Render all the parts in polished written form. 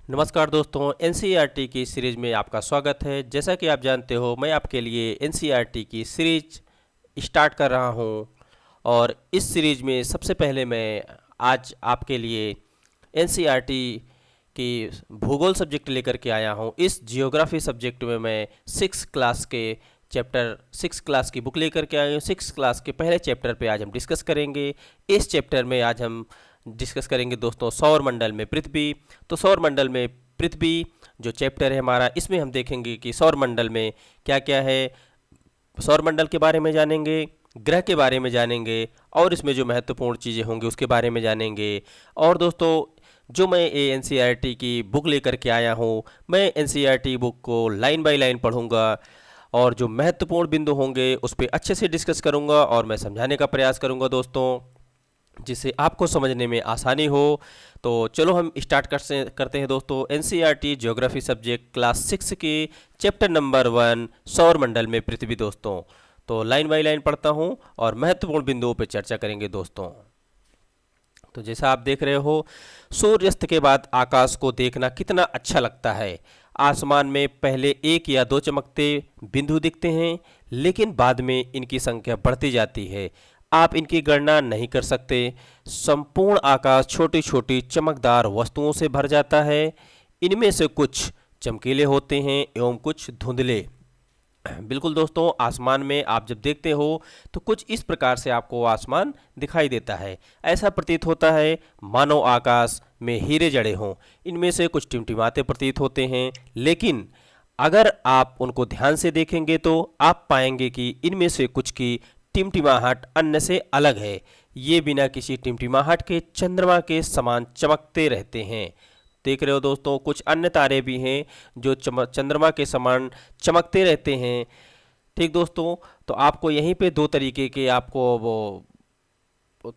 नमस्कार दोस्तों, एनसीईआरटी की सीरीज़ में आपका स्वागत है। जैसा कि आप जानते हो, मैं आपके लिए एनसीईआरटी की सीरीज स्टार्ट कर रहा हूं और इस सीरीज में सबसे पहले मैं आज आपके लिए एनसीईआरटी की भूगोल सब्जेक्ट लेकर के आया हूं। इस जियोग्राफी सब्जेक्ट में मैं 6 क्लास की बुक लेकर के आया हूँ। 6 क्लास के पहले चैप्टर पे आज हम डिस्कस करेंगे। इस चैप्टर में आज हम डिस्कस करेंगे दोस्तों सौर मंडल में पृथ्वी। तो सौर मंडल में पृथ्वी जो चैप्टर है हमारा, इसमें हम देखेंगे कि सौर मंडल में क्या क्या है, सौर मंडल के बारे में जानेंगे, ग्रह के बारे में जानेंगे और इसमें जो महत्वपूर्ण चीज़ें होंगी उसके बारे में जानेंगे। और दोस्तों, जो मैं ये एनसीईआरटी की बुक लेकर के आया हूँ, मैं एनसीईआरटी बुक को लाइन बाय लाइन पढ़ूंगा और जो महत्वपूर्ण बिंदु होंगे उस पर अच्छे से डिस्कस करूंगा और मैं समझाने का प्रयास करूंगा दोस्तों, जिससे आपको समझने में आसानी हो। तो चलो हम स्टार्ट करते हैं दोस्तों। एनसीईआरटी ज्योग्राफी सब्जेक्ट क्लास 6 के चैप्टर नंबर 1 सौर मंडल में पृथ्वी दोस्तों। तो लाइन बाय लाइन पढ़ता हूं और महत्वपूर्ण बिंदुओं पर चर्चा करेंगे दोस्तों। तो जैसा आप देख रहे हो, सूर्यास्त के बाद आकाश को देखना कितना अच्छा लगता है। आसमान में पहले एक या दो चमकते बिंदु दिखते हैं, लेकिन बाद में इनकी संख्या बढ़ती जाती है। आप इनकी गणना नहीं कर सकते। संपूर्ण आकाश छोटी छोटी चमकदार वस्तुओं से भर जाता है। इनमें से कुछ चमकीले होते हैं एवं कुछ धुंधले। बिल्कुल दोस्तों, आसमान में आप जब देखते हो तो कुछ इस प्रकार से आपको आसमान दिखाई देता है। ऐसा प्रतीत होता है मानो आकाश में हीरे जड़े हों। इनमें से कुछ टिमटिमाते प्रतीत होते हैं, लेकिन अगर आप उनको ध्यान से देखेंगे तो आप पाएंगे कि इनमें से कुछ की टिमटिमाहट अन्य से अलग है। ये बिना किसी टिमटिमाहट के चंद्रमा के समान चमकते रहते हैं। देख रहे हो दोस्तों, कुछ अन्य तारे भी हैं जो चंद्रमा के समान चमकते रहते हैं। ठीक दोस्तों, तो आपको यहीं पे दो तरीके के आपको वो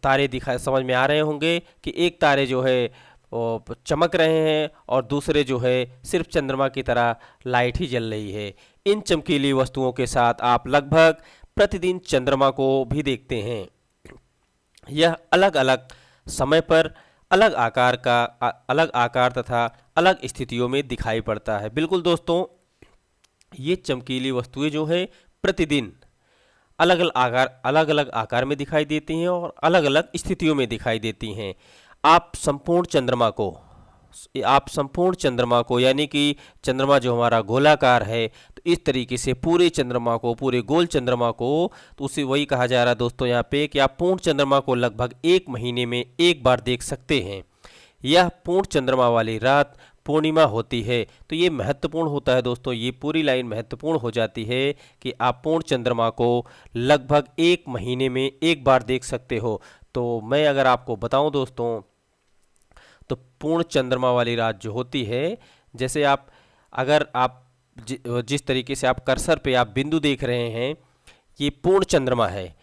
तारे दिखा समझ में आ रहे होंगे कि एक तारे जो है वो चमक रहे हैं और दूसरे जो है सिर्फ चंद्रमा की तरह लाइट ही जल रही है। इन चमकीली वस्तुओं के साथ आप लगभग प्रतिदिन चंद्रमा को भी देखते हैं। यह अलग अलग समय पर अलग आकार तथा अलग स्थितियों में दिखाई पड़ता है। बिल्कुल दोस्तों, ये चमकीली वस्तुएं जो है प्रतिदिन अलग अलग आकार में दिखाई देती हैं और अलग अलग स्थितियों में दिखाई देती हैं। आप संपूर्ण चंद्रमा को यानी कि चंद्रमा जो हमारा गोलाकार है, तो इस तरीके से पूरे चंद्रमा को, पूरे गोल चंद्रमा को, तो उसे वही कहा जा रहा है दोस्तों यहाँ पे कि आप पूर्ण चंद्रमा को लगभग 1 महीने में एक बार देख सकते हैं। यह पूर्ण चंद्रमा वाली रात पूर्णिमा होती है। तो ये महत्वपूर्ण होता है दोस्तों, ये पूरी लाइन महत्वपूर्ण हो जाती है कि आप पूर्ण चंद्रमा को लगभग 1 महीने में एक बार देख सकते हो। तो मैं अगर आपको बताऊं दोस्तों, तो पूर्ण चंद्रमा वाली रात जो होती है, जैसे अगर आप जिस तरीके से आप कर्सर पे आप बिंदु देख रहे हैं, ये पूर्ण चंद्रमा है।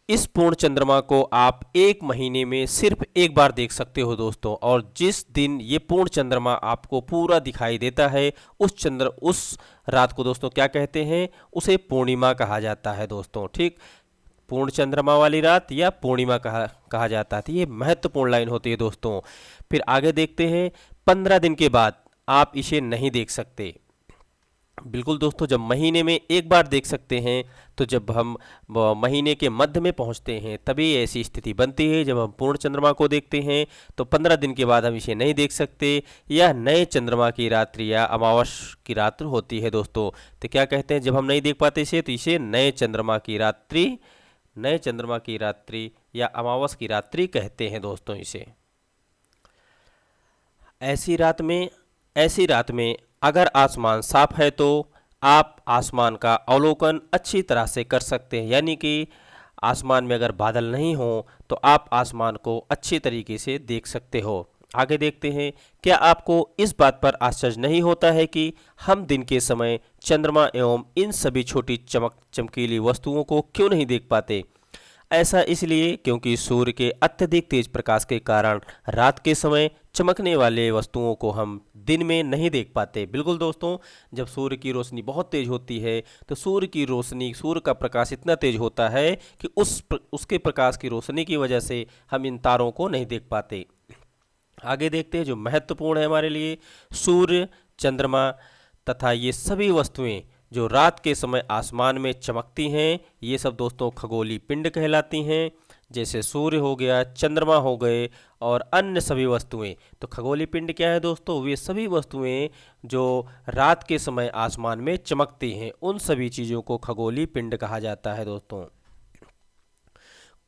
इस पूर्ण चंद्रमा को आप 1 महीने में सिर्फ एक बार देख सकते हो दोस्तों। और जिस दिन ये पूर्ण चंद्रमा आपको पूरा दिखाई देता है, उस रात को दोस्तों क्या कहते हैं, उसे पूर्णिमा कहा जाता है दोस्तों। ठीक, पूर्ण चंद्रमा वाली रात या पूर्णिमा कहा जाता है। तो ये महत्वपूर्ण लाइन होती है दोस्तों। फिर आगे देखते हैं, 15 दिन के बाद आप इसे नहीं देख सकते। बिल्कुल दोस्तों, जब महीने में एक बार देख सकते हैं, तो जब हम महीने के मध्य में पहुंचते हैं तभी ऐसी स्थिति बनती है। जब हम पूर्ण चंद्रमा को देखते हैं तो 15 दिन के बाद हम इसे नहीं देख सकते। यह नए चंद्रमा की रात्रि या अमावस की रात्रि होती है दोस्तों। तो क्या कहते हैं, जब हम नहीं देख पाते इसे, तो इसे नए चंद्रमा की रात्रि या अमावस की रात्रि कहते हैं दोस्तों इसे। ऐसी रात में अगर आसमान साफ है तो आप आसमान का अवलोकन अच्छी तरह से कर सकते हैं। यानी कि आसमान में अगर बादल नहीं हो तो आप आसमान को अच्छी तरीके से देख सकते हो। आगे देखते हैं, क्या आपको इस बात पर आश्चर्य नहीं होता है कि हम दिन के समय चंद्रमा एवं इन सभी छोटी चमकीली वस्तुओं को क्यों नहीं देख पाते? ऐसा इसलिए क्योंकि सूर्य के अत्यधिक तेज प्रकाश के कारण रात के समय चमकने वाले वस्तुओं को हम दिन में नहीं देख पाते। बिल्कुल दोस्तों, जब सूर्य की रोशनी बहुत तेज होती है तो सूर्य का प्रकाश इतना तेज होता है कि उसके प्रकाश की रोशनी की वजह से हम इन तारों को नहीं देख पाते। आगे देखते हैं जो महत्वपूर्ण है हमारे लिए, सूर्य, चंद्रमा तथा ये सभी वस्तुएं जो रात के समय आसमान में चमकती हैं, ये सब दोस्तों खगोलीय पिंड कहलाती हैं। जैसे सूर्य हो गया, चंद्रमा हो गए और अन्य सभी वस्तुएं। तो खगोलीय पिंड क्या है दोस्तों? वे सभी वस्तुएं जो रात के समय आसमान में चमकती हैं, उन सभी चीज़ों को खगोलीय पिंड कहा जाता है दोस्तों।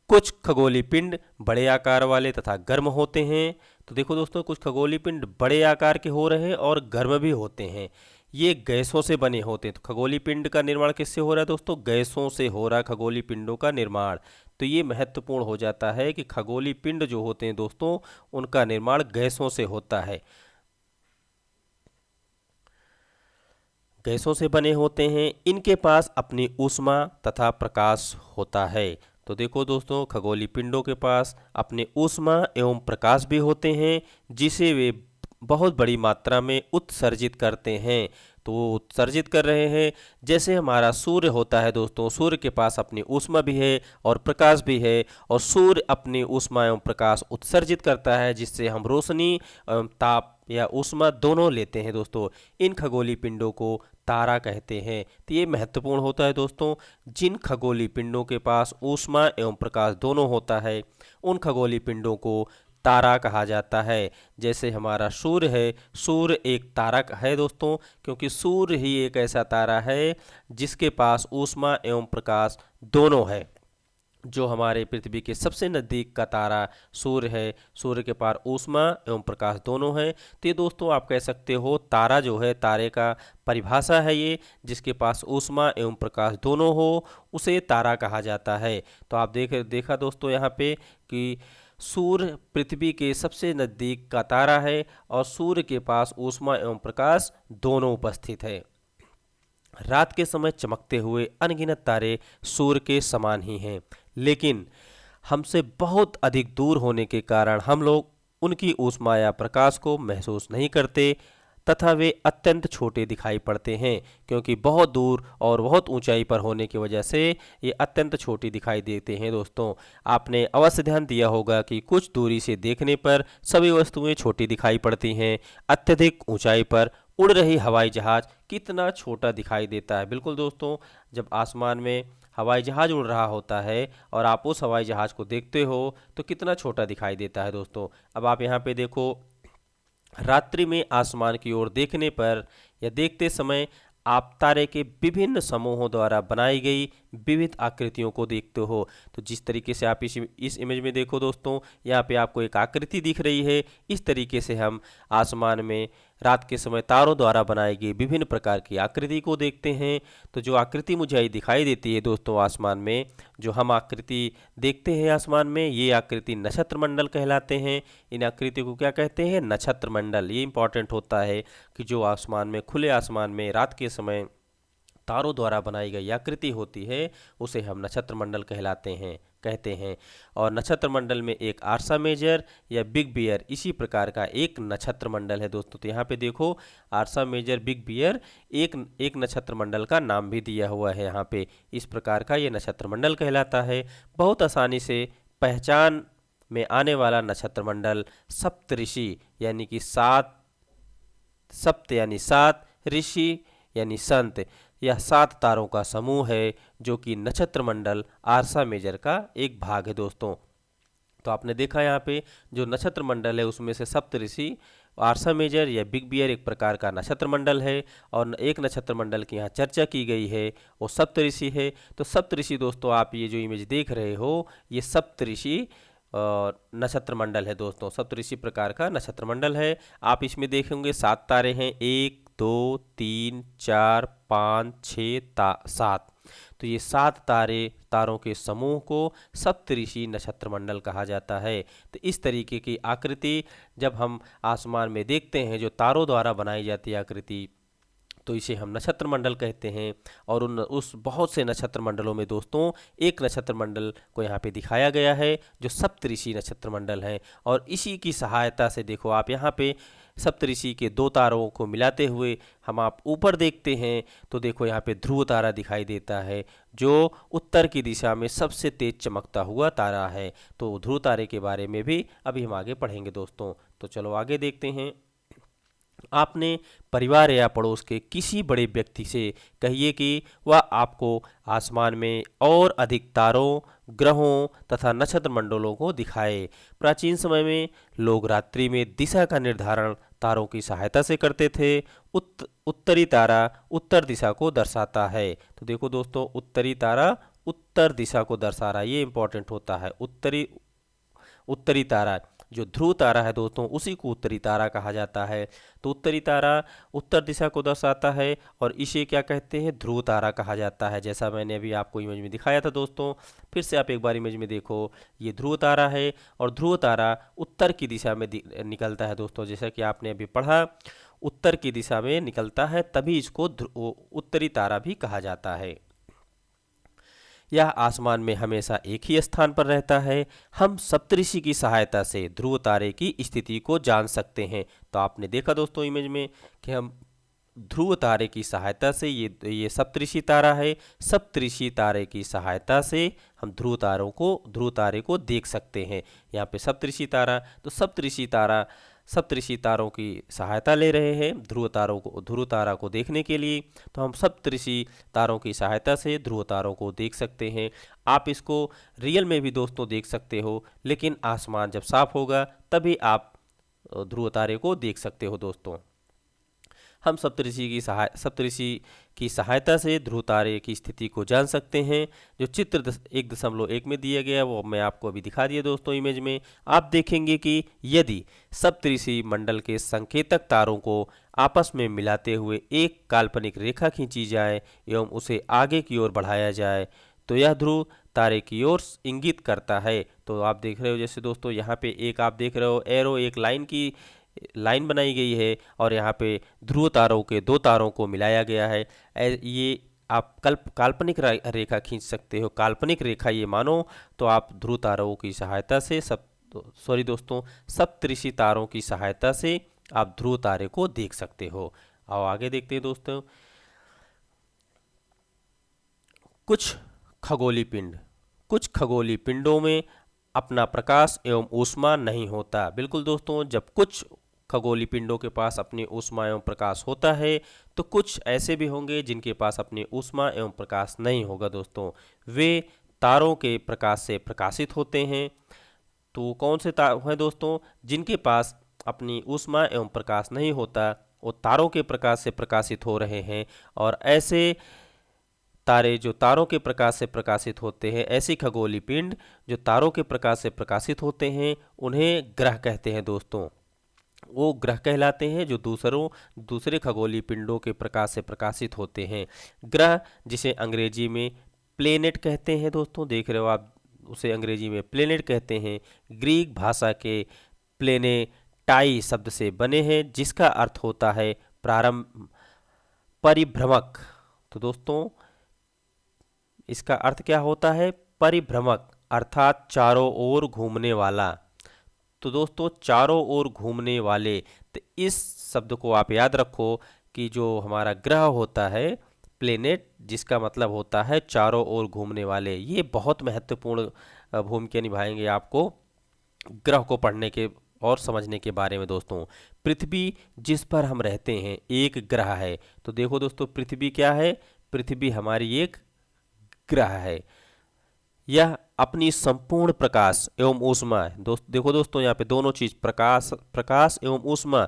कुछ खगोलीय पिंड बड़े आकार वाले तथा गर्म होते हैं। तो देखो दोस्तों, कुछ खगोलीय पिंड बड़े आकार के हो रहे हैं और गर्म भी होते हैं। ये गैसों से बने होते हैं। तो खगोलीय पिंड का निर्माण किससे हो रहा है दोस्तों? गैसों से हो रहा है खगोलीय पिंडों का निर्माण। तो ये महत्वपूर्ण हो जाता है कि खगोलीय पिंड जो होते हैं दोस्तों, उनका निर्माण गैसों से होता है, गैसों से बने होते हैं। इनके पास अपनी ऊष्मा तथा प्रकाश होता है। तो देखो दोस्तों, खगोलीय पिंडों के पास अपने ऊष्मा एवं प्रकाश भी होते हैं, जिसे वे बहुत बड़ी मात्रा में उत्सर्जित करते हैं। तो वो उत्सर्जित कर रहे हैं। जैसे हमारा सूर्य होता है दोस्तों, सूर्य के पास अपनी ऊष्मा भी है और प्रकाश भी है, और सूर्य अपनी ऊष्मा एवं प्रकाश उत्सर्जित करता है, जिससे हम रोशनी एवं ताप या ऊष्मा दोनों लेते हैं दोस्तों। इन खगोलीय पिंडों को तारा कहते हैं। तो ये महत्वपूर्ण होता है दोस्तों। जिन खगोलीय पिंडों के पास ऊष्मा एवं प्रकाश दोनों होता है, उन खगोलीय पिंडों को तारा कहा जाता है। जैसे हमारा सूर्य है, सूर्य एक तारा है दोस्तों, क्योंकि सूर्य ही एक ऐसा तारा है जिसके पास ऊष्मा एवं प्रकाश दोनों है। जो हमारे पृथ्वी के सबसे नज़दीक का तारा सूर्य है, सूर्य के पार ऊष्मा एवं प्रकाश दोनों हैं। तो ये दोस्तों आप कह सकते हो, तारा जो है, तारे का परिभाषा है ये, जिसके पास ऊष्मा एवं प्रकाश दोनों हो, उसे तारा कहा जाता है। तो आप देखा दोस्तों यहाँ पे कि सूर्य पृथ्वी के सबसे नज़दीक का तारा है और सूर्य के पास ऊष्मा एवं प्रकाश दोनों उपस्थित है। रात के समय चमकते हुए अनगिनत तारे सूर्य के समान ही हैं, लेकिन हमसे बहुत अधिक दूर होने के कारण हम लोग उनकी ऊष्मा या प्रकाश को महसूस नहीं करते तथा वे अत्यंत छोटे दिखाई पड़ते हैं, क्योंकि बहुत दूर और बहुत ऊंचाई पर होने की वजह से ये अत्यंत छोटी दिखाई देते हैं दोस्तों। आपने अवश्य ध्यान दिया होगा कि कुछ दूरी से देखने पर सभी वस्तुएं छोटी दिखाई पड़ती हैं। अत्यधिक ऊंचाई पर उड़ रही हवाई जहाज कितना छोटा दिखाई देता है। बिल्कुल दोस्तों, जब आसमान में हवाई जहाज उड़ रहा होता है और आप उस हवाई जहाज को देखते हो तो कितना छोटा दिखाई देता है दोस्तों। अब आप यहाँ पे देखो, रात्रि में आसमान की ओर देखने पर या देखते समय आप तारे के विभिन्न समूहों द्वारा बनाई गई विविध आकृतियों को देखते हो। तो जिस तरीके से आप इस इमेज में देखो दोस्तों, यहाँ पे आपको एक आकृति दिख रही है। इस तरीके से हम आसमान में रात के समय तारों द्वारा बनाई गई विभिन्न प्रकार की आकृति को देखते हैं। तो जो आकृति मुझे दिखाई देती है दोस्तों आसमान में, जो हम आकृति देखते हैं आसमान में, ये आकृति नक्षत्र मंडल कहलाते हैं। इन आकृति को क्या कहते हैं? नक्षत्र मंडल। ये इंपॉर्टेंट होता है कि जो आसमान में, खुले आसमान में रात के समय तारों द्वारा बनाई गई आकृति होती है, उसे हम नक्षत्र मंडल कहते हैं। और नक्षत्र मंडल में एक आर्सा मेजर या बिग बियर इसी प्रकार का एक नक्षत्र मंडल है दोस्तों। तो यहाँ पे देखो, आर्सा मेजर, बिग बियर एक नक्षत्र मंडल का नाम भी दिया हुआ है यहाँ पे। इस प्रकार का ये नक्षत्र मंडल कहलाता है। बहुत आसानी से पहचान में आने वाला नक्षत्र मंडल सप्तऋषि यानी कि सप्त यानी सात, ऋषि यानी संत, यह 7 तारों का समूह है, जो कि नक्षत्र मंडल आर्सा मेजर का एक भाग है दोस्तों। तो आपने देखा यहाँ पे जो नक्षत्र मंडल है उसमें से सप्तऋषि, आर्सा मेजर या बिग बियर एक प्रकार का नक्षत्र मंडल है, और एक नक्षत्र मंडल की यहाँ चर्चा की गई है वो सप्तऋषि है। तो सप्तऋषि दोस्तों, आप ये जो इमेज देख रहे हो, ये सप्तऋषि नक्षत्र मंडल है दोस्तों। सप्तऋषि प्रकार का नक्षत्र मंडल है। आप इसमें देखेंगे 7 तारे हैं, 1 2 3 4 5 6 7। तो ये 7 तारों के समूह को सप्तऋषि नक्षत्र मंडल कहा जाता है। तो इस तरीके की आकृति जब हम आसमान में देखते हैं, जो तारों द्वारा बनाई जाती है आकृति, तो इसे हम नक्षत्र मंडल कहते हैं। और उस बहुत से नक्षत्र मंडलों में दोस्तों एक नक्षत्र मंडल को यहाँ पे दिखाया गया है जो सप्तऋषि नक्षत्र मंडल है। और इसी की सहायता से देखो आप यहाँ पे सप्तऋषि के 2 तारों को मिलाते हुए हम आप ऊपर देखते हैं तो देखो यहाँ पे ध्रुव तारा दिखाई देता है, जो उत्तर की दिशा में सबसे तेज चमकता हुआ तारा है। तो ध्रुव तारे के बारे में भी अभी हम आगे पढ़ेंगे दोस्तों। तो चलो आगे देखते हैं। आपने परिवार या पड़ोस के किसी बड़े व्यक्ति से कहिए कि वह आपको आसमान में और अधिक तारों, ग्रहों तथा नक्षत्र मंडलों को दिखाए। प्राचीन समय में लोग रात्रि में दिशा का निर्धारण तारों की सहायता से करते थे। उत्तरी तारा उत्तर दिशा को दर्शाता है। तो देखो दोस्तों, उत्तरी तारा उत्तर दिशा को दर्शा रहा है, ये इंपॉर्टेंट होता है। उत्तरी तारा जो ध्रुव तारा है दोस्तों, उसी को उत्तरी तारा कहा जाता है। तो उत्तरी तारा उत्तर दिशा को दर्शाता है और इसे क्या कहते हैं, ध्रुव तारा कहा जाता है, जैसा मैंने अभी आपको इमेज में दिखाया था दोस्तों। फिर से आप एक बार इमेज में देखो, ये ध्रुव तारा है और ध्रुव तारा उत्तर की दिशा में निकलता है दोस्तों। जैसा कि आपने अभी पढ़ा, उत्तर की दिशा में निकलता है, तभी इसको उत्तरी तारा भी कहा जाता है। यह आसमान में हमेशा एक ही स्थान पर रहता है। हम सप्तऋषि की सहायता से ध्रुव तारे की स्थिति को जान सकते हैं। तो आपने देखा दोस्तों इमेज में कि हम ध्रुव तारे की सहायता से, ये सप्तऋषि तारा है, सप्तऋषि तारे की सहायता से हम ध्रुव तारे को देख सकते हैं। यहाँ पे सप्तऋषि तारा, तो सप्तऋषि तारों की सहायता ले रहे हैं ध्रुव तारा को देखने के लिए। तो हम सप्तऋषि तारों की सहायता से ध्रुव तारों को देख सकते हैं। आप इसको रियल में भी दोस्तों देख सकते हो, लेकिन आसमान जब साफ होगा तभी आप ध्रुव तारे को देख सकते हो दोस्तों। हम सप्तऋषि की सहायता से ध्रुव तारे की स्थिति को जान सकते हैं। जो चित्र 1.1 में दिया गया है वो मैं आपको अभी दिखा दिया दोस्तों इमेज में। आप देखेंगे कि यदि सप्तऋषि मंडल के संकेतक तारों को आपस में मिलाते हुए एक काल्पनिक रेखा खींची जाए एवं उसे आगे की ओर बढ़ाया जाए तो यह ध्रुव तारे की ओर इंगित करता है। तो आप देख रहे हो, जैसे दोस्तों यहाँ पे एक आप देख रहे हो एरो, एक लाइन बनाई गई है और यहाँ पे ध्रुव तारों के 2 तारों को मिलाया गया है। ये आप काल्पनिक रेखा खींच सकते हो, काल्पनिक रेखा ये मानो, तो आप ध्रुव तारों की सहायता से सप्तऋषि तारों की सहायता से आप ध्रुव तारे को देख सकते हो। आओ आगे देखते हैं दोस्तों। कुछ खगोलीय पिंडों में अपना प्रकाश एवं ऊष्मा नहीं होता। बिल्कुल दोस्तों, जब कुछ खगोलीय पिंडों के पास अपनी ऊष्मा एवं प्रकाश होता है तो कुछ ऐसे भी होंगे जिनके पास अपनी ऊष्मा एवं प्रकाश नहीं होगा दोस्तों। वे तारों के प्रकाश से प्रकाशित होते हैं। तो कौन से हैं दोस्तों, जिनके पास अपनी ऊष्मा एवं प्रकाश नहीं होता, वो तारों के प्रकाश से प्रकाशित हो रहे हैं। और ऐसे तारे जो तारों के प्रकाश से प्रकाशित होते हैं, ऐसे खगोलीय पिंड जो तारों के प्रकाश से प्रकाशित होते हैं, उन्हें ग्रह कहते हैं दोस्तों। वो ग्रह कहलाते हैं जो दूसरे खगोलीय पिंडों के प्रकाश से प्रकाशित होते हैं। ग्रह, जिसे अंग्रेजी में प्लेनेट कहते हैं दोस्तों, देख रहे हो आप, उसे अंग्रेजी में प्लेनेट कहते हैं। ग्रीक भाषा के प्लेनेटाई शब्द से बने हैं, जिसका अर्थ होता है परिभ्रमक। तो दोस्तों इसका अर्थ क्या होता है, परिभ्रमक, अर्थात चारों ओर घूमने वाला। तो दोस्तों चारों ओर घूमने वाले, तो इस शब्द को आप याद रखो कि जो हमारा ग्रह होता है प्लेनेट, जिसका मतलब होता है चारों ओर घूमने वाले, ये बहुत महत्वपूर्ण भूमिका निभाएंगे आपको ग्रह को पढ़ने के और समझने के बारे में दोस्तों। पृथ्वी जिस पर हम रहते हैं एक ग्रह है। तो देखो दोस्तों, पृथ्वी क्या है, पृथ्वी हमारी एक ग्रह है। यह अपनी संपूर्ण प्रकाश एवं ऊष्मा, देखो दोस्तों यहाँ पे दोनों चीज, प्रकाश एवं ऊष्मा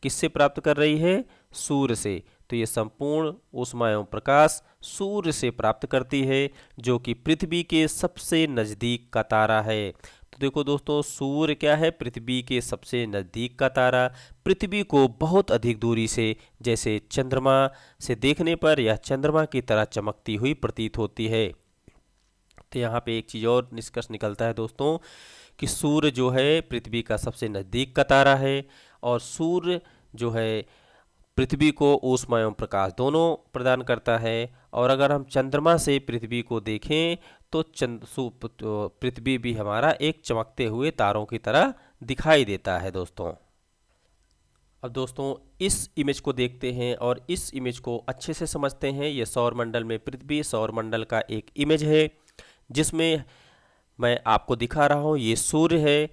किससे प्राप्त कर रही है, सूर्य से। तो ये संपूर्ण ऊष्मा एवं प्रकाश सूर्य से प्राप्त करती है, जो कि पृथ्वी के सबसे नज़दीक का तारा है। तो देखो दोस्तों, सूर्य क्या है, पृथ्वी के सबसे नज़दीक का तारा। पृथ्वी को बहुत अधिक दूरी से, जैसे चंद्रमा से देखने पर यह चंद्रमा की तरह चमकती हुई प्रतीत होती है। तो यहाँ पे एक चीज़ और निष्कर्ष निकलता है दोस्तों कि सूर्य जो है पृथ्वी का सबसे नज़दीक का तारा है और सूर्य जो है पृथ्वी को ऊष्मा एवं प्रकाश दोनों प्रदान करता है। और अगर हम चंद्रमा से पृथ्वी को देखें तो पृथ्वी भी हमारा एक चमकते हुए तारों की तरह दिखाई देता है दोस्तों। अब दोस्तों इस इमेज को देखते हैं और इस इमेज को अच्छे से समझते हैं। ये सौरमंडल में पृथ्वी सौरमंडल का एक इमेज है, जिसमें मैं आपको दिखा रहा हूँ। ये सूर्य है,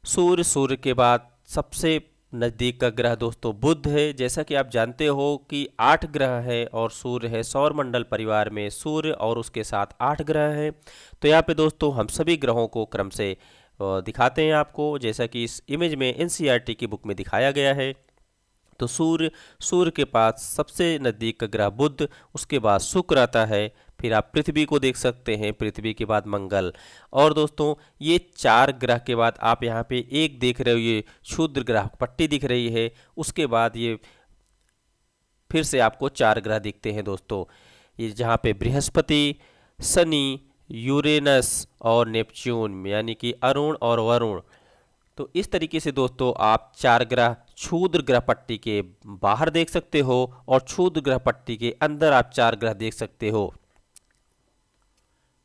सूर्य के बाद सबसे नज़दीक का ग्रह दोस्तों बुध है। जैसा कि आप जानते हो कि 8 ग्रह है और सूर्य है। सौरमंडल परिवार में सूर्य और उसके साथ 8 ग्रह हैं। तो यहाँ पे दोस्तों हम सभी ग्रहों को क्रम से दिखाते हैं आपको, जैसा कि इस इमेज में एनसीईआरटी की बुक में दिखाया गया है। तो सूर्य के पास सबसे नज़दीक का ग्रह बुध, उसके बाद शुक्र आता है, फिर आप पृथ्वी को देख सकते हैं, पृथ्वी के बाद मंगल। और दोस्तों ये 4 ग्रह के बाद आप यहाँ पे एक देख रहे हो, ये क्षुद्र ग्रह पट्टी दिख रही है। उसके बाद ये फिर से आपको 4 ग्रह दिखते हैं दोस्तों, ये जहाँ पे बृहस्पति, शनि, यूरेनस और नेपच्यून, यानी कि अरुण और वरुण। तो इस तरीके से दोस्तों आप 4 ग्रह क्षुद्र ग्रह पट्टी के बाहर देख सकते हो और क्षुद्र ग्रह पट्टी के अंदर आप 4 ग्रह देख सकते हो।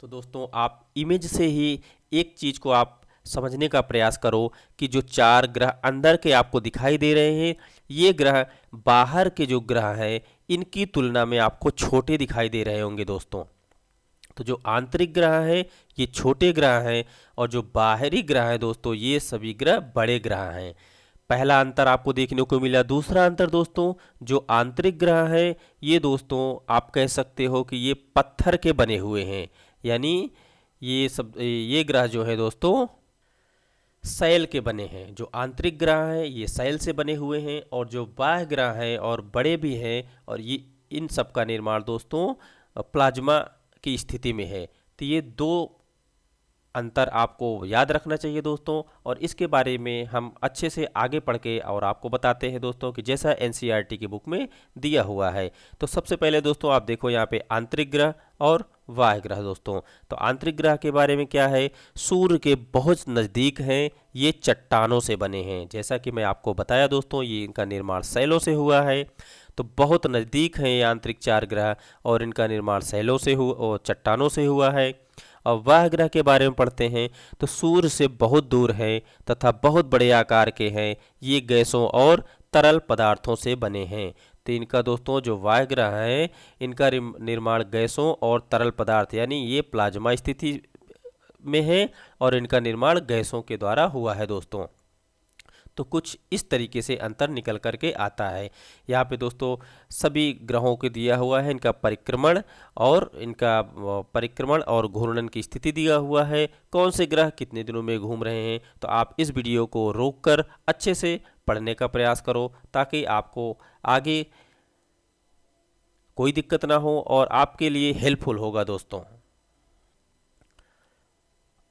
तो दोस्तों आप इमेज से ही एक चीज़ को आप समझने का प्रयास करो कि जो 4 ग्रह अंदर के आपको दिखाई दे रहे हैं, ये ग्रह बाहर के जो ग्रह हैं इनकी तुलना में आपको छोटे दिखाई दे रहे होंगे दोस्तों। तो जो आंतरिक ग्रह है ये छोटे ग्रह हैं और जो बाहरी ग्रह हैं दोस्तों ये सभी ग्रह बड़े ग्रह हैं। पहला अंतर आपको देखने को मिला। दूसरा अंतर दोस्तों, जो आंतरिक ग्रह हैं ये दोस्तों आप कह सकते हो कि ये पत्थर के बने हुए हैं, यानी ये ग्रह जो है दोस्तों सैल के बने हैं। जो आंतरिक ग्रह हैं ये सैल से बने हुए हैं और जो बाह्य ग्रह हैं और बड़े भी हैं, और ये इन सब का निर्माण दोस्तों प्लाज्मा की स्थिति में है। तो ये 2 अंतर आपको याद रखना चाहिए दोस्तों, और इसके बारे में हम अच्छे से आगे पढ़ के और आपको बताते हैं दोस्तों कि जैसा एनसीईआरटी की बुक में दिया हुआ है। तो सबसे पहले दोस्तों आप देखो यहाँ पे आंतरिक ग्रह और बाह्य ग्रह दोस्तों। तो आंतरिक ग्रह के बारे में क्या है, सूर्य के बहुत नज़दीक हैं, ये चट्टानों से बने हैं। जैसा कि मैं आपको बताया दोस्तों ये इनका निर्माण सैलों से हुआ है। तो बहुत नज़दीक हैं ये आंतरिक 4 ग्रह और इनका निर्माण सैलों से हुआ और चट्टानों से हुआ है। और बाह्य ग्रह के बारे में पढ़ते हैं तो सूर्य से बहुत दूर है तथा बहुत बड़े आकार के हैं। ये गैसों और तरल पदार्थों से बने हैं। तो इनका दोस्तों जो बाह्य ग्रह है इनका निर्माण गैसों और तरल पदार्थ यानी ये प्लाज्मा स्थिति में है और इनका निर्माण गैसों के द्वारा हुआ है दोस्तों। तो कुछ इस तरीके से अंतर निकल करके आता है। यहाँ पे दोस्तों सभी ग्रहों को दिया हुआ है, इनका परिक्रमण और घूर्णन की स्थिति दिया हुआ है, कौन से ग्रह कितने दिनों में घूम रहे हैं। तो आप इस वीडियो को रोककर अच्छे से पढ़ने का प्रयास करो ताकि आपको आगे कोई दिक्कत ना हो और आपके लिए हेल्पफुल होगा दोस्तों।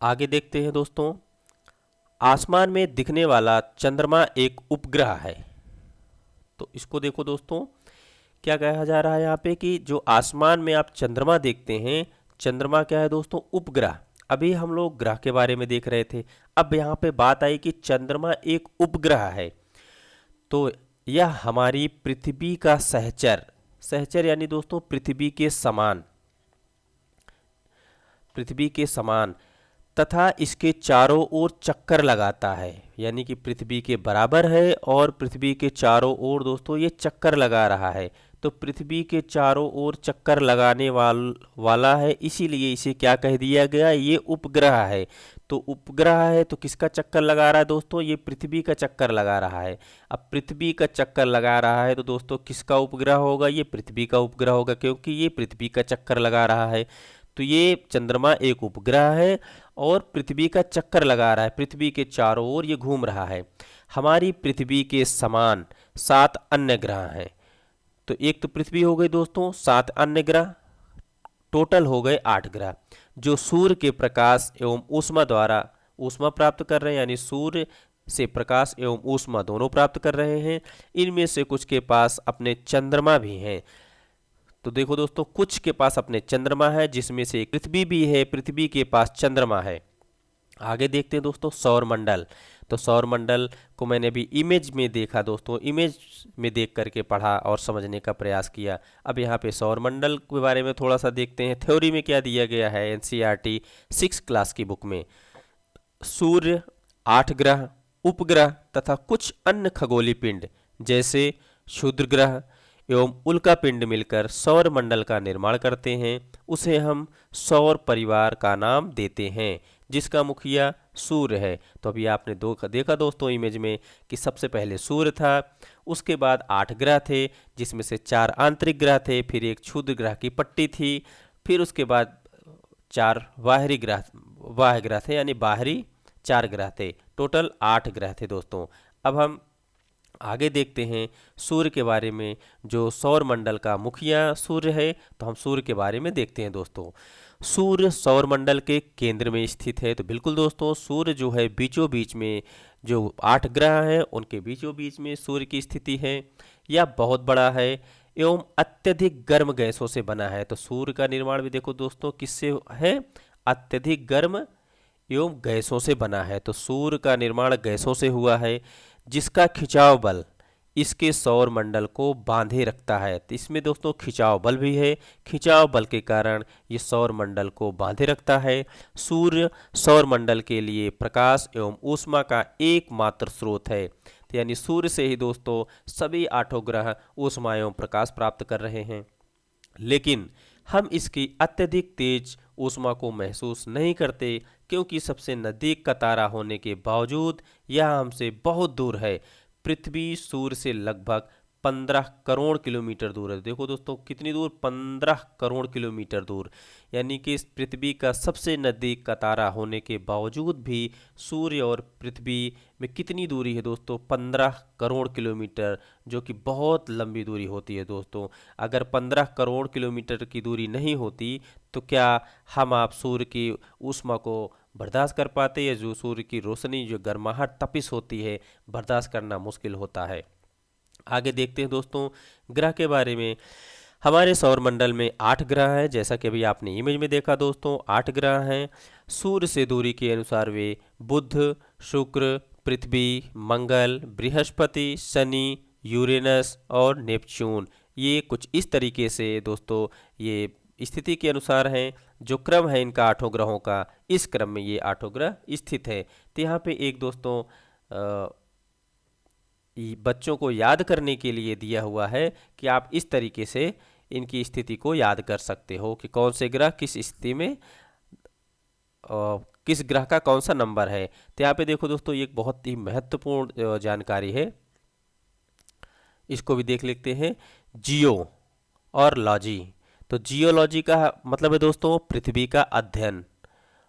आगे देखते हैं दोस्तों, आसमान में दिखने वाला चंद्रमा एक उपग्रह है। तो इसको देखो दोस्तों, क्या कहा जा रहा है यहाँ पे कि जो आसमान में आप चंद्रमा देखते हैं, चंद्रमा क्या है दोस्तों, उपग्रह। अभी हम लोग ग्रह के बारे में देख रहे थे, अब यहाँ पे बात आई कि चंद्रमा एक उपग्रह है। तो यह हमारी पृथ्वी का सहचर यानी दोस्तों पृथ्वी के समान तथा इसके चारों ओर चक्कर लगाता है, यानी कि पृथ्वी के बराबर है और पृथ्वी के चारों ओर दोस्तों ये चक्कर लगा रहा है। तो पृथ्वी के चारों ओर चक्कर लगाने वाला है, इसीलिए इसे क्या कह दिया गया, ये उपग्रह है। तो उपग्रह है तो किसका चक्कर लगा रहा है दोस्तों, ये पृथ्वी का चक्कर लगा रहा है। अब पृथ्वी का चक्कर लगा रहा है तो दोस्तों किसका उपग्रह होगा, ये पृथ्वी का उपग्रह होगा, क्योंकि ये पृथ्वी का चक्कर लगा रहा है। तो ये चंद्रमा एक उपग्रह है और पृथ्वी का चक्कर लगा रहा है, पृथ्वी के चारों ओर ये घूम रहा है। हमारी पृथ्वी के समान 7 अन्य ग्रह हैं। तो एक तो पृथ्वी हो गई दोस्तों, 7 अन्य ग्रह, टोटल हो गए 8 ग्रह, जो सूर्य के प्रकाश एवं ऊष्मा द्वारा ऊष्मा प्राप्त कर रहे हैं, यानी सूर्य से प्रकाश एवं ऊष्मा दोनों प्राप्त कर रहे हैं। इनमें से कुछ के पास अपने चंद्रमा भी हैं। तो देखो दोस्तों, कुछ के पास अपने चंद्रमा है, जिसमें से एक पृथ्वी भी है, पृथ्वी के पास चंद्रमा है। आगे देखते हैं दोस्तों सौरमंडल। तो सौरमंडल को मैंने भी इमेज में देखा दोस्तों, इमेज में देख करके पढ़ा और समझने का प्रयास किया। अब यहाँ पे सौरमंडल के बारे में थोड़ा सा देखते हैं, थ्योरी में क्या दिया गया है एनसीईआरटी 6 क्लास की बुक में। सूर्य, 8 ग्रह, उपग्रह तथा कुछ अन्य खगोलीय पिंड जैसे क्षुद्र ग्रह एवं उल्का पिंड मिलकर सौर मंडल का निर्माण करते हैं। उसे हम सौर परिवार का नाम देते हैं। जिसका मुखिया सूर्य है। तो अभी आपने देखा दोस्तों इमेज में कि सबसे पहले सूर्य था, उसके बाद 8 ग्रह थे जिसमें से 4 आंतरिक ग्रह थे, फिर एक क्षुद्र ग्रह की पट्टी थी, फिर उसके बाद 4 बाह्य ग्रह थे, यानी बाहरी 4 ग्रह थे। टोटल 8 ग्रह थे दोस्तों। अब हम आगे देखते हैं सूर्य के बारे में। जो सौर मंडल का मुखिया सूर्य है, तो हम सूर्य के बारे में देखते हैं दोस्तों। सूर्य सौर मंडल के केंद्र में स्थित है। तो बिल्कुल दोस्तों, सूर्य जो है बीचों बीच में, जो 8 ग्रह हैं उनके बीचों बीच में सूर्य की स्थिति है। यह बहुत बड़ा है एवं अत्यधिक गर्म गैसों से बना है। तो सूर्य का निर्माण भी देखो दोस्तों किससे है? अत्यधिक गर्म एवं गैसों से बना है। तो सूर्य का निर्माण गैसों से हुआ है, जिसका खिंचाव बल इसके सौर मंडल को बांधे रखता है। तो इसमें दोस्तों खिंचाव बल भी है। खिंचाव बल के कारण ये सौर मंडल को बांधे रखता है। सूर्य सौर मंडल के लिए प्रकाश एवं ऊष्मा का एकमात्र स्रोत है। तो यानी सूर्य से ही दोस्तों सभी 8 ग्रह ऊष्मा एवं प्रकाश प्राप्त कर रहे हैं। लेकिन हम इसकी अत्यधिक तेज ऊष्मा को महसूस नहीं करते, क्योंकि सबसे नज़दीक का तारा होने के बावजूद यह हमसे बहुत दूर है। पृथ्वी सूर्य से लगभग 15 करोड़ किलोमीटर दूर है। देखो दोस्तों कितनी दूर, 15 करोड़ किलोमीटर दूर। यानी कि इस पृथ्वी का सबसे नज़दीक का तारा होने के बावजूद भी सूर्य और पृथ्वी में कितनी दूरी है दोस्तों? 15 करोड़ किलोमीटर, जो कि बहुत लंबी दूरी होती है दोस्तों। अगर 15 करोड़ किलोमीटर की दूरी नहीं होती तो क्या हम आप सूर्य की ऊष्मा को बर्दाश्त कर पाते? या जो सूर्य की रोशनी, जो गर्माहट, तपिश होती है, बर्दाश्त करना मुश्किल होता है। आगे देखते हैं दोस्तों ग्रह के बारे में। हमारे सौरमंडल में 8 ग्रह हैं, जैसा कि अभी आपने इमेज में देखा दोस्तों 8 ग्रह हैं। सूर्य से दूरी के अनुसार वे बुध, शुक्र, पृथ्वी, मंगल, बृहस्पति, शनि, यूरेनस और नेपच्यून, ये कुछ इस तरीके से दोस्तों ये स्थिति के अनुसार हैं। जो क्रम है इनका 8 ग्रहों का, इस क्रम में ये 8 ग्रह स्थित है। तो यहाँ पे एक दोस्तों बच्चों को याद करने के लिए दिया हुआ है कि आप इस तरीके से इनकी स्थिति को याद कर सकते हो कि कौन से ग्रह किस स्थिति में, किस ग्रह का कौन सा नंबर है। तो यहाँ पे देखो दोस्तों ये एक बहुत ही महत्वपूर्ण जानकारी है, इसको भी देख लेते हैं। जियो और लॉजी। तो जियोलॉजी का मतलब है दोस्तों पृथ्वी का अध्ययन,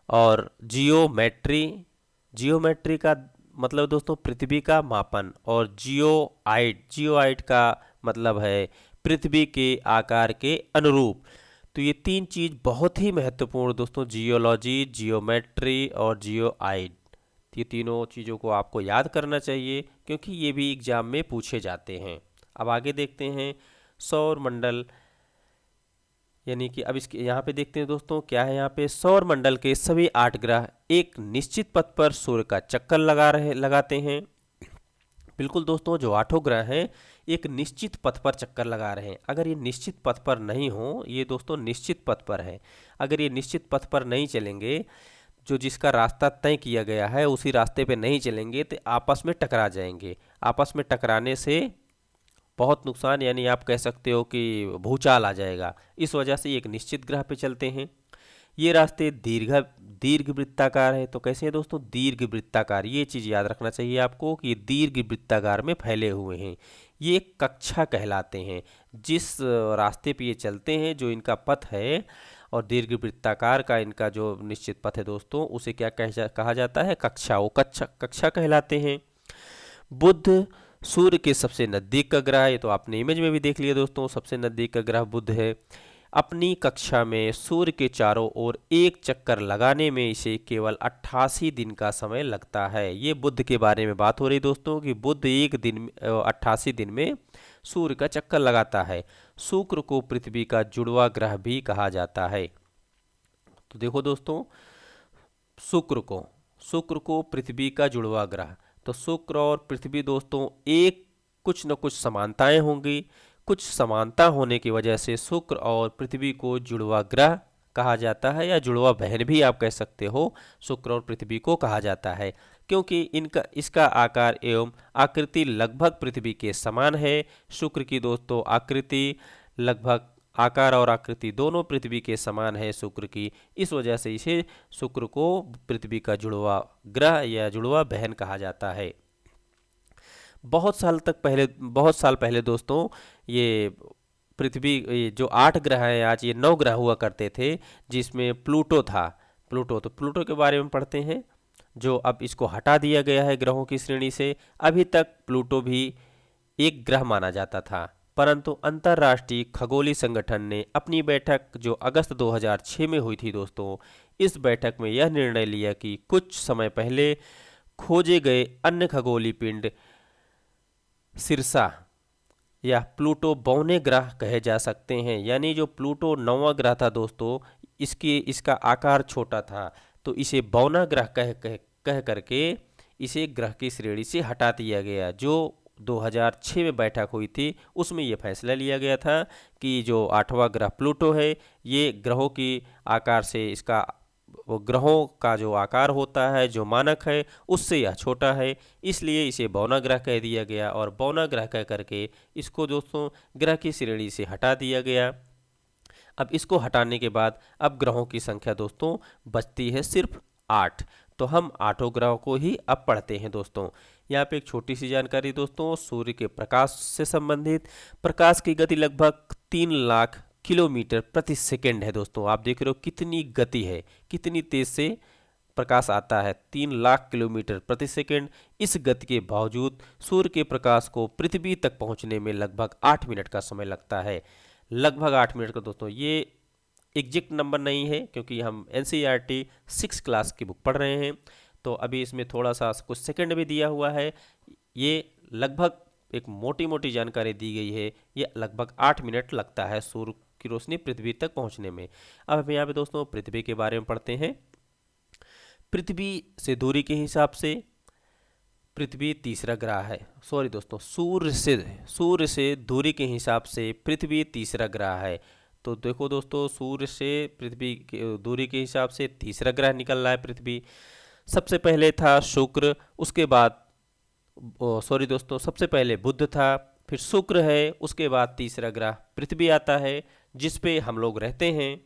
और जियोमेट्री का मतलब दोस्तों पृथ्वी का मापन, और जियोआइट का मतलब है पृथ्वी के आकार के अनुरूप। तो ये 3 चीज़ बहुत ही महत्वपूर्ण दोस्तों, जियोलॉजी, जियोमेट्री और जियोआइट। ये तीनों चीज़ों को आपको याद करना चाहिए, क्योंकि ये भी एग्जाम में पूछे जाते हैं। अब आगे देखते हैं सौर मंडल, यानी कि अब इसके यहाँ पे देखते हैं दोस्तों क्या है। यहाँ पे सौर मंडल के सभी 8 ग्रह एक निश्चित पथ पर सूर्य का चक्कर लगाते हैं। बिल्कुल दोस्तों, जो 8 ग्रह हैं एक निश्चित पथ पर चक्कर लगा रहे हैं। अगर ये निश्चित पथ पर नहीं हो, ये दोस्तों निश्चित पथ पर है, अगर ये निश्चित पथ पर नहीं चलेंगे, जो जिसका रास्ता तय किया गया है उसी रास्ते पे नहीं चलेंगे, तो आपस में टकरा जाएंगे। आपस में टकराने से बहुत नुकसान, यानी आप कह सकते हो कि भूचाल आ जाएगा। इस वजह से एक निश्चित ग्रह पे चलते हैं। ये रास्ते दीर्घ वृत्ताकार है। तो कैसे हैं दोस्तों? दीर्घ वृत्ताकार। ये चीज़ याद रखना चाहिए आपको कि ये दीर्घ वृत्ताकार में फैले हुए हैं। ये कक्षा कहलाते हैं। जिस रास्ते पे ये चलते हैं, जो इनका पथ है, और दीर्घ वृत्ताकार का इनका जो निश्चित पथ है दोस्तों, उसे क्या कहा जाता है? कक्षा। वो कक्षा कहलाते हैं। बुध सूर्य के सबसे नज़दीक का ग्रह है। ये तो आपने इमेज में भी देख लिया दोस्तों, सबसे नज़दीक का ग्रह बुध है। अपनी कक्षा में सूर्य के चारों ओर एक चक्कर लगाने में इसे केवल 88 दिन का समय लगता है। ये बुध के बारे में बात हो रही दोस्तों कि बुध एक दिन 88 दिन में सूर्य का चक्कर लगाता है। शुक्र को पृथ्वी का जुड़वा ग्रह भी कहा जाता है। तो देखो दोस्तों, शुक्र को पृथ्वी का जुड़वा ग्रह, तो शुक्र और पृथ्वी दोस्तों एक कुछ न कुछ समानताएं होंगी। कुछ समानता होने की वजह से शुक्र और पृथ्वी को जुड़वा ग्रह कहा जाता है, या जुड़वा बहन भी आप कह सकते हो। शुक्र और पृथ्वी को कहा जाता है क्योंकि इसका आकार एवं आकृति लगभग पृथ्वी के समान है। शुक्र की दोस्तों आकृति लगभग आकार और आकृति दोनों पृथ्वी के समान है शुक्र की। इस वजह से इसे शुक्र को पृथ्वी का जुड़वा ग्रह या जुड़वा बहन कहा जाता है। बहुत साल पहले दोस्तों ये पृथ्वी, ये जो 8 ग्रह हैं आज, ये 9 ग्रह हुआ करते थे, जिसमें प्लूटो था। प्लूटो के बारे में पढ़ते हैं, जो अब इसको हटा दिया गया है ग्रहों की श्रेणी से। अभी तक प्लूटो भी एक ग्रह माना जाता था, परंतु अंतर्राष्ट्रीय खगोलीय संगठन ने अपनी बैठक जो अगस्त 2006 में हुई थी दोस्तों, इस बैठक में यह निर्णय लिया कि कुछ समय पहले खोजे गए अन्य खगोलीय पिंड सिरसा या प्लूटो बौने ग्रह कहे जा सकते हैं। यानी जो प्लूटो 9वां ग्रह था दोस्तों, इसका आकार छोटा था, तो इसे बौना ग्रह कह करके इसे ग्रह की श्रेणी से हटा दिया गया। जो 2006 में बैठक हुई थी उसमें यह फैसला लिया गया था कि जो 8वां ग्रह प्लूटो है, ये ग्रहों की आकार से इसका वो ग्रहों का जो आकार होता है, जो मानक है, उससे यह छोटा है, इसलिए इसे बौना ग्रह कह दिया गया। और बौना ग्रह कह करके इसको दोस्तों ग्रह की श्रेणी से हटा दिया गया। अब इसको हटाने के बाद अब ग्रहों की संख्या दोस्तों बचती है सिर्फ 8। तो हम 8 ग्रहों को ही अब पढ़ते हैं दोस्तों। यहाँ पे एक छोटी सी जानकारी दोस्तों, सूर्य के प्रकाश से संबंधित। प्रकाश की गति लगभग 3 लाख किलोमीटर प्रति सेकंड है दोस्तों। आप देख रहे हो कितनी गति है, कितनी तेज से प्रकाश आता है, 3 लाख किलोमीटर प्रति सेकंड। इस गति के बावजूद सूर्य के प्रकाश को पृथ्वी तक पहुंचने में लगभग 8 मिनट का समय लगता है। लगभग 8 मिनट का दोस्तों, ये एग्जैक्ट नंबर नहीं है क्योंकि हम NCERT 6 क्लास की बुक पढ़ रहे हैं, तो अभी इसमें थोड़ा सा कुछ सेकंड भी दिया हुआ है। ये लगभग एक मोटी मोटी जानकारी दी गई है, ये लगभग 8 मिनट लगता है सूर्य की रोशनी पृथ्वी तक पहुंचने में। अब हम यहाँ पे दोस्तों पृथ्वी के बारे में पढ़ते हैं। पृथ्वी से दूरी के हिसाब से पृथ्वी तीसरा ग्रह है। सॉरी दोस्तों, सूर्य से दूरी के हिसाब से पृथ्वी तीसरा ग्रह है। तो देखो दोस्तों, सूर्य से पृथ्वी की दूरी के हिसाब से तीसरा ग्रह निकल रहा है पृथ्वी। सबसे पहले था शुक्र, उसके बाद सॉरी दोस्तों, सबसे पहले बुध था, फिर शुक्र है, उसके बाद तीसरा ग्रह पृथ्वी आता है जिस पे हम लोग रहते हैं।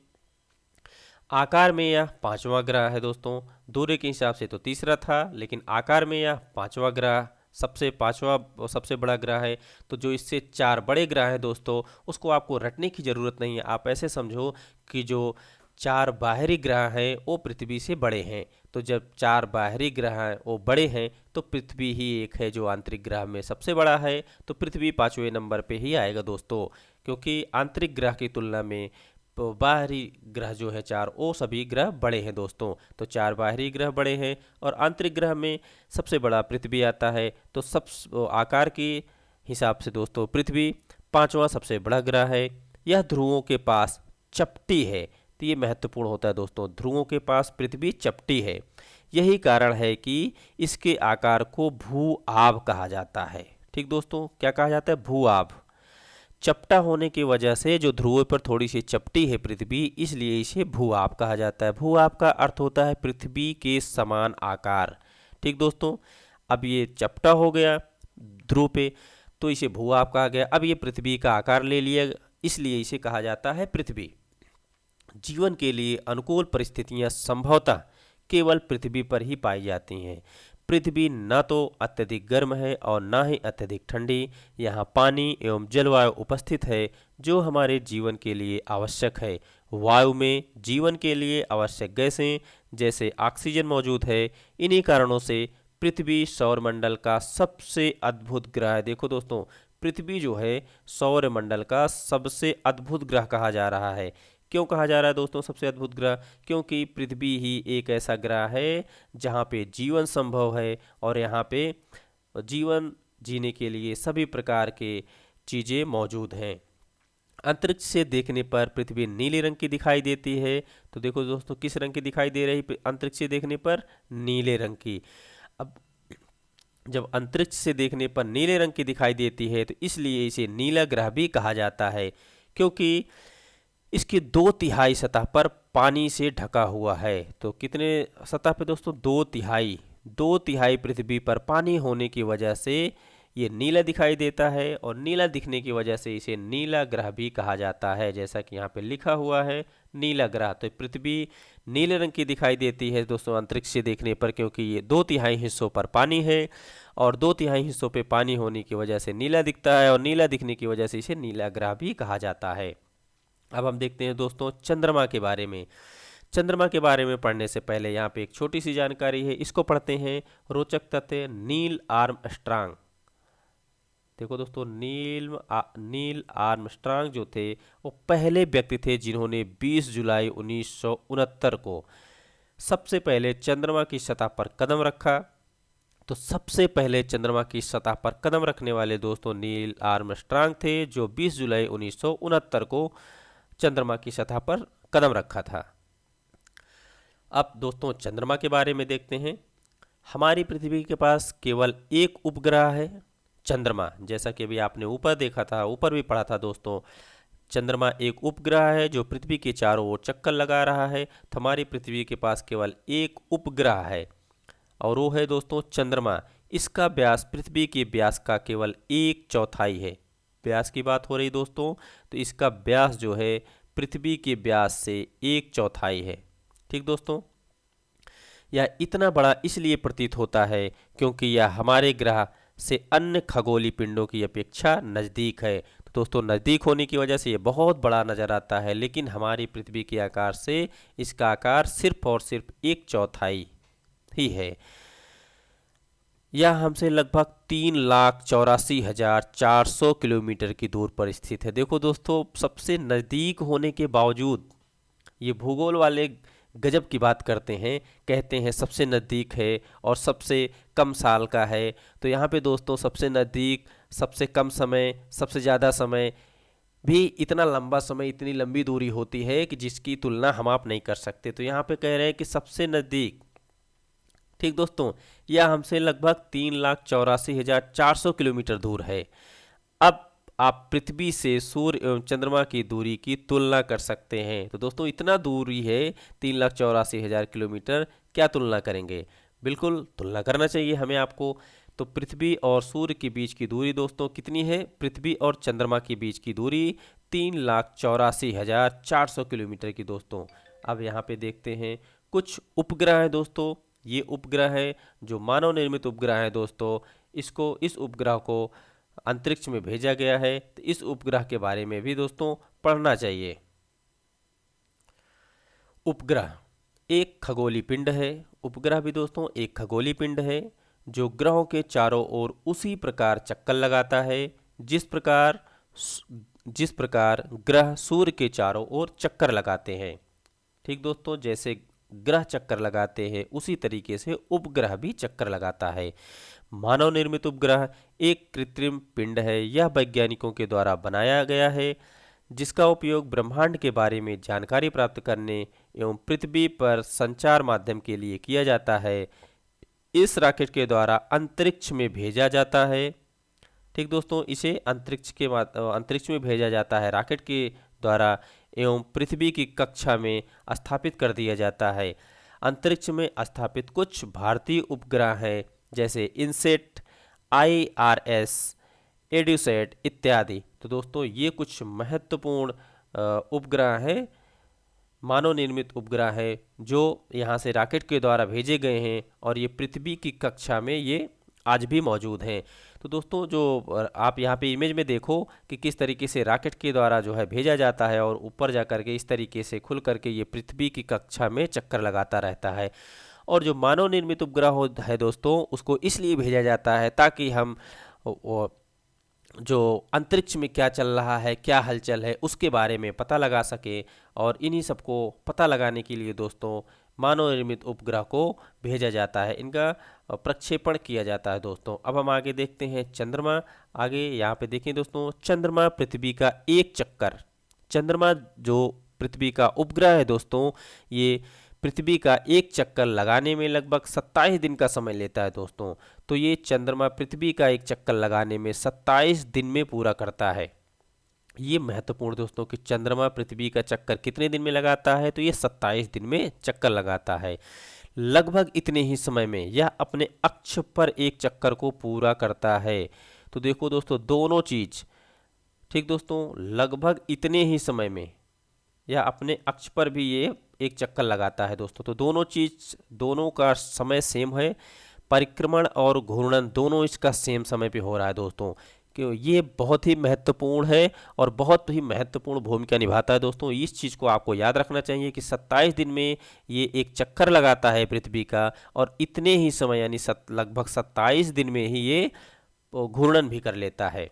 आकार में यह 5वां ग्रह है दोस्तों। दूरी के हिसाब से तो तीसरा था, लेकिन आकार में यह 5वां ग्रह सबसे बड़ा ग्रह है। तो जो इससे 4 बड़े ग्रह हैं दोस्तों, उसको आपको रटने की ज़रूरत नहीं है। आप ऐसे समझो कि जो 4 बाहरी ग्रह हैं वो पृथ्वी से बड़े हैं। तो जब 4 बाहरी ग्रह हैं वो बड़े हैं, तो पृथ्वी ही एक है जो आंतरिक ग्रह में सबसे बड़ा है। तो पृथ्वी 5वें नंबर पे ही आएगा दोस्तों, क्योंकि आंतरिक ग्रह की तुलना में बाहरी ग्रह जो है 4, वो सभी ग्रह बड़े हैं दोस्तों। तो 4 बाहरी ग्रह बड़े हैं और आंतरिक ग्रह में सबसे बड़ा पृथ्वी आता है। तो आकार के हिसाब से दोस्तों पृथ्वी 5वां सबसे बड़ा ग्रह है। यह ध्रुवों के पास चपटी है, तो ये महत्वपूर्ण होता है दोस्तों। ध्रुवों के पास पृथ्वी चपटी है, यही कारण है कि इसके आकार को भू आब कहा जाता है। ठीक दोस्तों, क्या कहा जाता है? भू आब। चपटा होने की वजह से जो ध्रुवों पर थोड़ी सी चपटी है पृथ्वी, इसलिए इसे भू आब कहा जाता है। भू आब का अर्थ होता है पृथ्वी के समान आकार। ठीक दोस्तों, अब ये चपटा हो गया ध्रुव पे, तो इसे भू आब कहा गया। अब ये पृथ्वी का आकार ले लिया, इसलिए इसे कहा जाता है पृथ्वी। जीवन के लिए अनुकूल परिस्थितियां संभवतः केवल पृथ्वी पर ही पाई जाती हैं। पृथ्वी न तो अत्यधिक गर्म है और न ही अत्यधिक ठंडी। यहाँ पानी एवं जलवायु उपस्थित है जो हमारे जीवन के लिए आवश्यक है। वायु में जीवन के लिए आवश्यक गैसें जैसे ऑक्सीजन मौजूद है। इन्हीं कारणों से पृथ्वी सौरमंडल का सबसे अद्भुत ग्रह है। देखो दोस्तों, पृथ्वी जो है सौरमंडल का सबसे अद्भुत ग्रह कहा जा रहा है। क्यों कहा जा रहा है दोस्तों सबसे अद्भुत ग्रह? क्योंकि पृथ्वी ही एक ऐसा ग्रह है जहाँ पे जीवन संभव है और यहाँ पे जीवन जीने के लिए सभी प्रकार के चीज़ें मौजूद हैं। अंतरिक्ष से देखने पर पृथ्वी नीले रंग की दिखाई देती है। तो देखो दोस्तों, किस रंग की दिखाई दे रही अंतरिक्ष से देखने पर? नीले रंग की। अब जब अंतरिक्ष से देखने पर नीले रंग की दिखाई देती है तो इसलिए इसे नीला ग्रह भी कहा जाता है, क्योंकि इसकी 2/3 सतह पर पानी से ढका हुआ है। तो कितने सतह पे दोस्तों? 2/3 पृथ्वी पर पानी होने की वजह से ये नीला दिखाई देता है और नीला दिखने की वजह से इसे नीला ग्रह भी कहा जाता है। जैसा कि यहाँ पे लिखा हुआ है नीला ग्रह, तो पृथ्वी नीले रंग की दिखाई देती है दोस्तों अंतरिक्ष से देखने पर, क्योंकि ये 2/3 हिस्सों पर पानी है और 2/3 हिस्सों पे पानी होने की वजह से नीला दिखता है और नीला दिखने की वजह से इसे नीला ग्रह भी कहा जाता है। अब हम देखते हैं दोस्तों चंद्रमा के बारे में। चंद्रमा के बारे में पढ़ने से पहले यहाँ पे एक छोटी सी जानकारी है, इसको पढ़ते हैं। रोचक तथ्य, नील आर्मस्ट्रांग। देखो दोस्तों, नील आर्मस्ट्रांग जो थे वो पहले व्यक्ति थे जिन्होंने 20 जुलाई 1969 को सबसे पहले चंद्रमा की सतह पर कदम रखा। तो सबसे पहले चंद्रमा की सतह पर कदम रखने वाले दोस्तों नील आर्मस्ट्रांग थे, जो 20 जुलाई 1969 को चंद्रमा की सतह पर कदम रखा था। अब दोस्तों चंद्रमा के बारे में देखते हैं। हमारी पृथ्वी के पास केवल एक उपग्रह है, चंद्रमा। जैसा कि अभी आपने ऊपर देखा था, ऊपर भी पढ़ा था दोस्तों, चंद्रमा एक उपग्रह है जो पृथ्वी के चारों ओर चक्कर लगा रहा है। तो हमारी पृथ्वी के पास केवल एक उपग्रह है और वो है दोस्तों चंद्रमा। इसका व्यास पृथ्वी के व्यास का केवल 1/4 है। व्यास की बात हो रही दोस्तों, तो इसका व्यास जो है पृथ्वी के व्यास से 1/4 है। ठीक दोस्तों, यह इतना बड़ा इसलिए प्रतीत होता है क्योंकि यह हमारे ग्रह से अन्य खगोलीय पिंडों की अपेक्षा नज़दीक है। तो दोस्तों नज़दीक होने की वजह से ये बहुत बड़ा नज़र आता है, लेकिन हमारी पृथ्वी के आकार से इसका आकार सिर्फ और सिर्फ 1/4 ही है। यह हमसे लगभग 3,84,400 किलोमीटर की दूर पर स्थित है। देखो दोस्तों, सबसे नज़दीक होने के बावजूद ये भूगोल वाले गजब की बात करते हैं, कहते हैं सबसे नज़दीक है और सबसे कम साल का है। तो यहाँ पे दोस्तों सबसे नज़दीक, सबसे कम समय, सबसे ज़्यादा समय भी इतना लंबा समय, इतनी लंबी दूरी होती है कि जिसकी तुलना हम आप नहीं कर सकते। तो यहाँ पे कह रहे हैं कि सबसे नज़दीक, ठीक दोस्तों, यह हमसे लगभग 3,84,400 किलोमीटर दूर है। अब आप पृथ्वी से सूर्य एवं चंद्रमा की दूरी की तुलना कर सकते हैं। तो दोस्तों इतना दूरी है 3,84,000 किलोमीटर, क्या तुलना करेंगे? बिल्कुल तुलना करना चाहिए हमें आपको। तो पृथ्वी और सूर्य के बीच की दूरी दोस्तों कितनी है? पृथ्वी और चंद्रमा के बीच की दूरी 3,84,400 किलोमीटर की दोस्तों। अब यहाँ पे देखते हैं कुछ उपग्रह है दोस्तों। ये उपग्रह है जो मानव निर्मित उपग्रह है दोस्तों। इस उपग्रह को अंतरिक्ष में भेजा गया है, तो इस उपग्रह के बारे में भी दोस्तों पढ़ना चाहिए। उपग्रह एक खगोलीय पिंड है। उपग्रह भी दोस्तों एक खगोलीय पिंड है जो ग्रहों के चारों ओर उसी प्रकार चक्कर लगाता है जिस प्रकार ग्रह सूर्य के चारों ओर चक्कर लगाते हैं। ठीक दोस्तों, जैसे ग्रह चक्कर लगाते हैं उसी तरीके से उपग्रह भी चक्कर लगाता है। मानव निर्मित उपग्रह एक कृत्रिम पिंड है। यह वैज्ञानिकों के द्वारा बनाया गया है जिसका उपयोग ब्रह्मांड के बारे में जानकारी प्राप्त करने एवं पृथ्वी पर संचार माध्यम के लिए किया जाता है। इस रॉकेट के द्वारा अंतरिक्ष में भेजा जाता है। ठीक दोस्तों, इसे अंतरिक्ष में भेजा जाता है रॉकेट के द्वारा एवं पृथ्वी की कक्षा में स्थापित कर दिया जाता है। अंतरिक्ष में स्थापित कुछ भारतीय उपग्रह हैं जैसे इनसेट, IRS, एड्यूसैट इत्यादि। तो दोस्तों ये कुछ महत्वपूर्ण उपग्रह हैं, मानव निर्मित उपग्रह है जो यहाँ से रॉकेट के द्वारा भेजे गए हैं और ये पृथ्वी की कक्षा में ये आज भी मौजूद हैं। तो दोस्तों जो आप यहाँ पे इमेज में देखो कि किस तरीके से रॉकेट के द्वारा जो है भेजा जाता है और ऊपर जा कर के इस तरीके से खुल करके ये पृथ्वी की कक्षा में चक्कर लगाता रहता है। और जो मानव निर्मित उपग्रह है दोस्तों उसको इसलिए भेजा जाता है ताकि हम जो अंतरिक्ष में क्या चल रहा है, क्या हलचल है, उसके बारे में पता लगा सके। और इन्हीं सबको पता लगाने के लिए दोस्तों मानव निर्मित उपग्रह को भेजा जाता है, इनका प्रक्षेपण किया जाता है दोस्तों। अब हम आगे देखते हैं चंद्रमा। आगे यहाँ पे देखें दोस्तों, चंद्रमा पृथ्वी का एक चक्कर, चंद्रमा जो पृथ्वी का उपग्रह है दोस्तों, ये पृथ्वी का एक चक्कर लगाने में लगभग 27 दिन का समय लेता है दोस्तों। तो ये चंद्रमा पृथ्वी का एक चक्कर लगाने में 27 दिन में पूरा करता है। ये महत्वपूर्ण दोस्तों कि चंद्रमा पृथ्वी का चक्कर कितने दिन में लगाता है, तो ये 27 दिन में चक्कर लगाता है। लगभग इतने ही समय में यह अपने अक्ष पर एक चक्कर को पूरा करता है। तो देखो दोस्तों दोनों चीज़, ठीक दोस्तों, लगभग इतने ही समय में या अपने अक्ष पर भी ये एक चक्कर लगाता है दोस्तों। तो दोनों चीज़, दोनों का समय सेम है, परिक्रमण और घूर्णन दोनों इसका सेम समय पे हो रहा है दोस्तों। क्यों ये बहुत ही महत्वपूर्ण है और बहुत ही महत्वपूर्ण भूमिका निभाता है दोस्तों। इस चीज़ को आपको याद रखना चाहिए कि 27 दिन में ये एक चक्कर लगाता है पृथ्वी का, और इतने ही समय यानी लगभग 27 दिन में ही ये घूर्णन भी कर लेता है।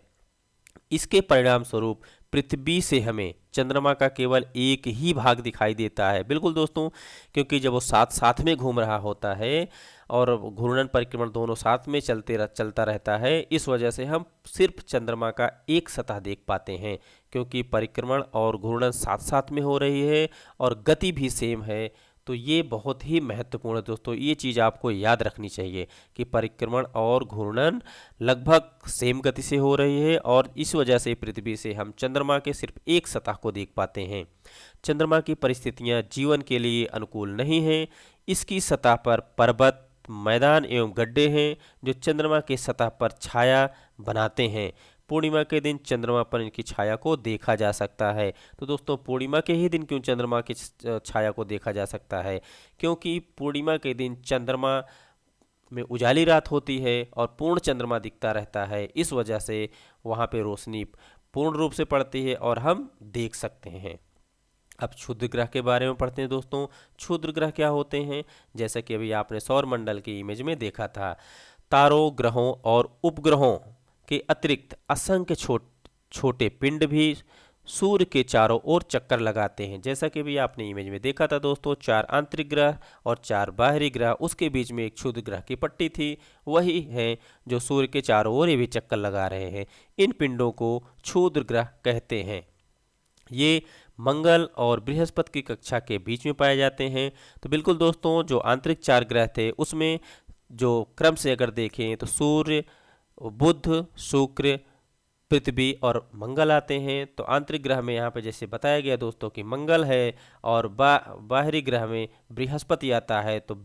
इसके परिणाम स्वरूप पृथ्वी से हमें चंद्रमा का केवल एक ही भाग दिखाई देता है। बिल्कुल दोस्तों, क्योंकि जब वो साथ साथ में घूम रहा होता है और घूर्णन परिक्रमण दोनों साथ में चलता रहता है, इस वजह से हम सिर्फ चंद्रमा का एक सतह देख पाते हैं, क्योंकि परिक्रमण और घूर्णन साथ साथ में हो रही है और गति भी सेम है। तो ये बहुत ही महत्वपूर्ण है दोस्तों, ये चीज़ आपको याद रखनी चाहिए कि परिक्रमण और घूर्णन लगभग सेम गति से हो रही है, और इस वजह से पृथ्वी से हम चंद्रमा के सिर्फ एक सतह को देख पाते हैं। चंद्रमा की परिस्थितियां जीवन के लिए अनुकूल नहीं हैं। इसकी सतह पर पर्वत, मैदान एवं गड्ढे हैं जो चंद्रमा के सतह पर छाया बनाते हैं। पूर्णिमा के दिन चंद्रमा पर इनकी छाया को देखा जा सकता है। तो दोस्तों पूर्णिमा के ही दिन क्यों चंद्रमा की छाया को देखा जा सकता है? क्योंकि पूर्णिमा के दिन चंद्रमा में उजाली रात होती है और पूर्ण चंद्रमा दिखता रहता है, इस वजह से वहाँ पे रोशनी पूर्ण रूप से पड़ती है और हम देख सकते हैं। अब क्षुद्र ग्रह के बारे में पढ़ते हैं दोस्तों। क्षुद्र ग्रह क्या होते हैं? जैसा कि अभी आपने सौर मंडल की इमेज में देखा था, तारों, ग्रहों और उपग्रहों के अतिरिक्त असंख्य छोटे पिंड भी सूर्य के चारों ओर चक्कर लगाते हैं। जैसा कि भी आपने इमेज में देखा था दोस्तों, 4 आंतरिक ग्रह और 4 बाहरी ग्रह, उसके बीच में एक क्षुद्र ग्रह की पट्टी थी, वही है जो सूर्य के चारों ओर ये भी चक्कर लगा रहे हैं। इन पिंडों को क्षुद्र ग्रह कहते हैं। ये मंगल और बृहस्पति की कक्षा के बीच में पाए जाते हैं। तो बिल्कुल दोस्तों, जो आंतरिक 4 ग्रह थे उसमें जो क्रम से अगर देखें तो सूर्य, बुध, शुक्र, पृथ्वी और मंगल आते हैं। तो आंतरिक ग्रह में यहाँ पे जैसे बताया गया दोस्तों कि मंगल है, और बाहरी ग्रह में बृहस्पति आता है। तो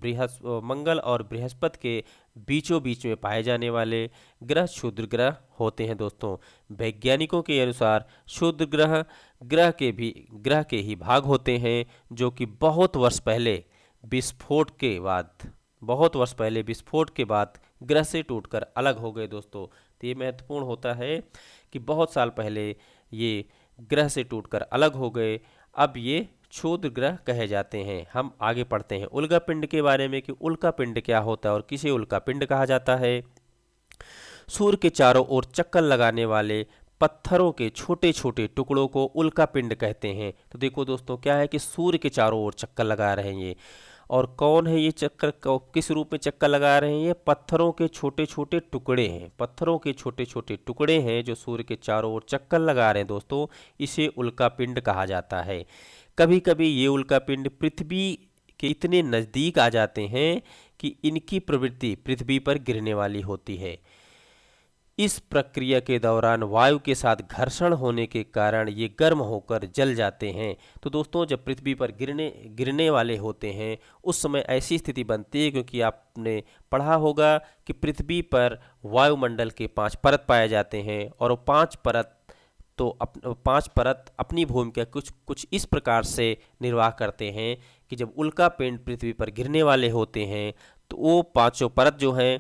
मंगल और बृहस्पति के बीचों बीच में पाए जाने वाले ग्रह क्षुद्र ग्रह होते हैं दोस्तों। वैज्ञानिकों के अनुसार क्षुद्र ग्रह के ही भाग होते हैं जो कि बहुत वर्ष पहले विस्फोट के बाद ग्रह से टूटकर अलग हो गए दोस्तों। तो ये महत्वपूर्ण होता है कि बहुत साल पहले ये ग्रह से टूटकर अलग हो गए, अब ये क्षुद्र ग्रह कहे जाते हैं। हम आगे पढ़ते हैं उल्का पिंड के बारे में कि उल्का पिंड क्या होता है और किसे उल्का पिंड कहा जाता है। सूर्य के चारों ओर चक्कर लगाने वाले पत्थरों के छोटे छोटे टुकड़ों को उल्का पिंड कहते हैं। तो देखो दोस्तों, क्या है कि सूर्य के चारों ओर चक्कर लगा रहे हैं ये, और कौन है ये चक्कर, किस रूप में चक्कर लगा रहे हैं? ये पत्थरों के छोटे छोटे टुकड़े हैं। पत्थरों के छोटे छोटे टुकड़े हैं जो सूर्य के चारों ओर चक्कर लगा रहे हैं दोस्तों, इसे उल्का पिंड कहा जाता है। कभी कभी ये उल्का पिंड पृथ्वी के इतने नज़दीक आ जाते हैं कि इनकी प्रवृत्ति पृथ्वी पर गिरने वाली होती है। इस प्रक्रिया के दौरान वायु के साथ घर्षण होने के कारण ये गर्म होकर जल जाते हैं। तो दोस्तों, जब पृथ्वी पर गिरने वाले होते हैं उस समय ऐसी स्थिति बनती है, क्योंकि आपने पढ़ा होगा कि पृथ्वी पर वायुमंडल के 5 परत पाए जाते हैं, और वो 5 परत अपनी भूमिका कुछ इस प्रकार से निर्वाह करते हैं कि जब उल्का पिंड पृथ्वी पर गिरने वाले होते हैं तो वो 5 परत जो हैं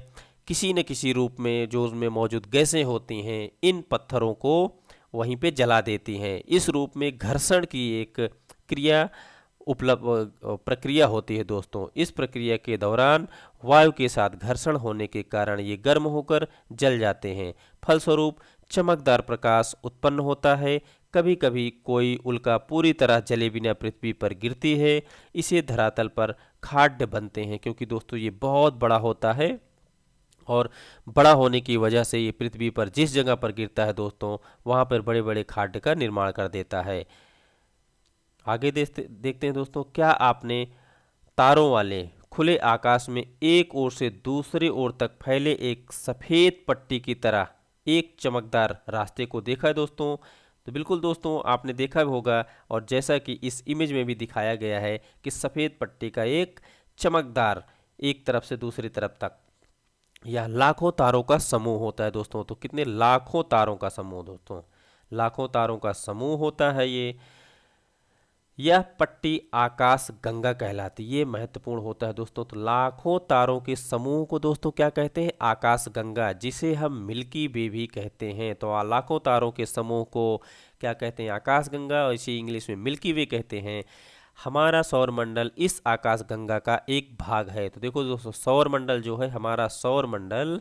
किसी न किसी रूप में जो उसमें मौजूद गैसें होती हैं इन पत्थरों को वहीं पे जला देती हैं। इस रूप में घर्षण की एक प्रक्रिया होती है दोस्तों। इस प्रक्रिया के दौरान वायु के साथ घर्षण होने के कारण ये गर्म होकर जल जाते हैं। फलस्वरूप चमकदार प्रकाश उत्पन्न होता है। कभी कभी कोई उल्का पूरी तरह जले बिना पृथ्वी पर गिरती है, इसे धरातल पर खाड्य बनते हैं, क्योंकि दोस्तों ये बहुत बड़ा होता है और बड़ा होने की वजह से ये पृथ्वी पर जिस जगह पर गिरता है दोस्तों वहाँ पर बड़े बड़े खाड्य का निर्माण कर देता है। आगे देखते हैं दोस्तों, क्या आपने तारों वाले खुले आकाश में एक ओर से दूसरे ओर तक फैले एक सफ़ेद पट्टी की तरह एक चमकदार रास्ते को देखा है दोस्तों? तो बिल्कुल दोस्तों, आपने देखा होगा, और जैसा कि इस इमेज में भी दिखाया गया है कि सफ़ेद पट्टी का एक चमकदार एक तरफ से दूसरी तरफ तक या लाखों तारों का समूह होता है दोस्तों। तो कितने लाखों तारों का समूह दोस्तों, लाखों तारों का समूह होता है ये। यह पट्टी आकाश गंगा कहलाती है, ये महत्वपूर्ण होता है दोस्तों। तो लाखों तारों के समूह को दोस्तों क्या कहते हैं, आकाश गंगा, जिसे हम मिल्की वे भी कहते हैं। तो लाखों तारों के समूह को क्या कहते हैं, आकाश गंगा, और इसे इंग्लिश में मिल्की वे कहते हैं। हमारा सौर मंडल इस आकाश गंगा का एक भाग है। तो देखो दोस्तों, सौर मंडल जो है, हमारा सौर मंडल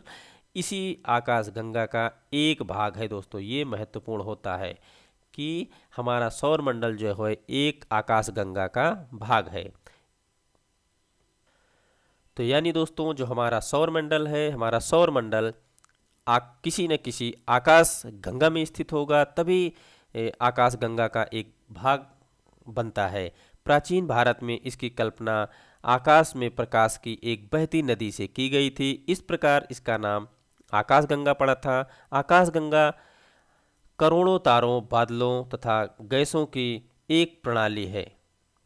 इसी आकाश गंगा का एक भाग है दोस्तों। ये महत्वपूर्ण होता है कि हमारा सौर मंडल जो है एक आकाश गंगा का भाग है। तो यानी दोस्तों, जो हमारा सौर मंडल है, हमारा सौर मंडल किसी न किसी आकाश गंगा में स्थित होगा, तभी आकाश गंगा का एक भाग बनता है। प्राचीन भारत में इसकी कल्पना आकाश में प्रकाश की एक बहती नदी से की गई थी। इस प्रकार इसका नाम आकाश गंगा पड़ा था। आकाश गंगा करोड़ों तारों, बादलों तथा गैसों की एक प्रणाली है।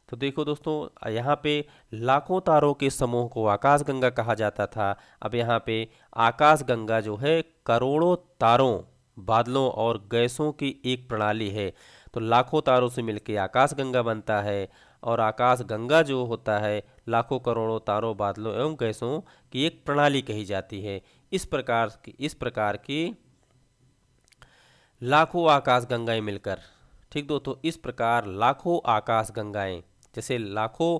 तो देखो दोस्तों, यहाँ पे लाखों तारों के समूह को आकाश गंगा कहा जाता था। अब यहाँ पे आकाश गंगा जो है करोड़ों तारों, बादलों और गैसों की एक प्रणाली है। तो लाखों तारों से मिलकर आकाश गंगा बनता है, और आकाश गंगा जो होता है लाखों करोड़ों तारों, बादलों एवं गैसों की एक प्रणाली कही जाती है। इस प्रकार की लाखों आकाश गंगाएं मिलकर, ठीक दोस्तों, इस प्रकार लाखों आकाश गंगाएं, जैसे लाखों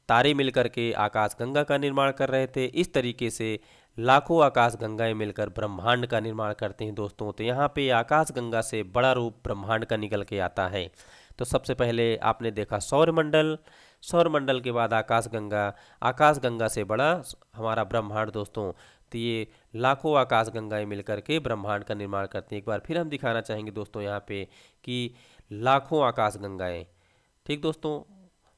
तारे मिलकर के आकाश गंगा का निर्माण कर रहे थे, इस तरीके से लाखों आकाश गंगाएं मिलकर ब्रह्मांड का निर्माण करते हैं दोस्तों। तो यहाँ पे आकाश गंगा से बड़ा रूप ब्रह्मांड का निकल के आता है। तो सबसे पहले आपने देखा सौरमंडल, सौरमंडल के बाद आकाश गंगा से बड़ा हमारा ब्रह्मांड दोस्तों। तो ये लाखों आकाश गंगाएं मिलकर के ब्रह्मांड का निर्माण करती हैं। एक बार फिर हम दिखाना चाहेंगे दोस्तों यहाँ पे कि लाखों आकाश गंगाएं, ठीक दोस्तों,